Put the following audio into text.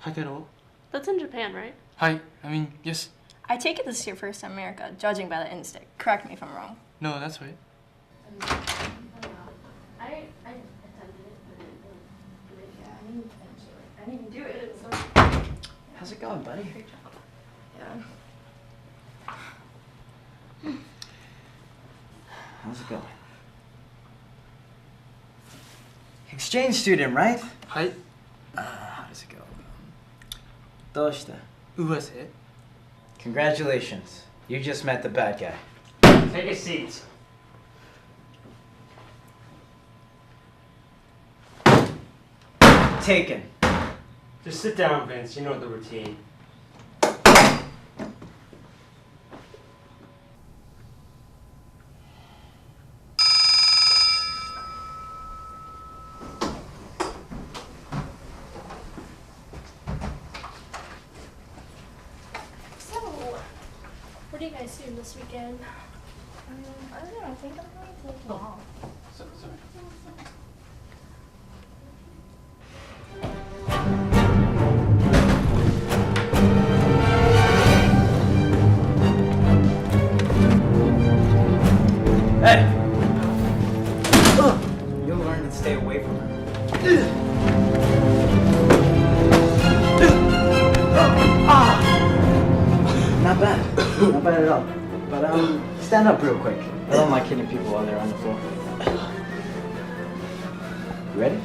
Takero? That's in Japan, right? Hi. I mean, yes. I take it this is your first time in America, judging by the in-stick. Correct me if I'm wrong. No, that's right. I attended it, but I didn't finish it. I didn't even do it. So. How's it going, buddy? Great job. Yeah. How's it going? Exchange student, right? Hi. How does it go? どうした? 噂? Congratulations. You just met the bad guy. Take a seat. Taken. Just sit down, Vince. You know the routine. So, what are you guys doing this weekend? I don't know, I think I'm going to take off. Sorry. Hey! You'll learn to stay away from her. Not bad. Not bad at all. But stand up real quick. I don't like hitting people while they're on the floor. You ready?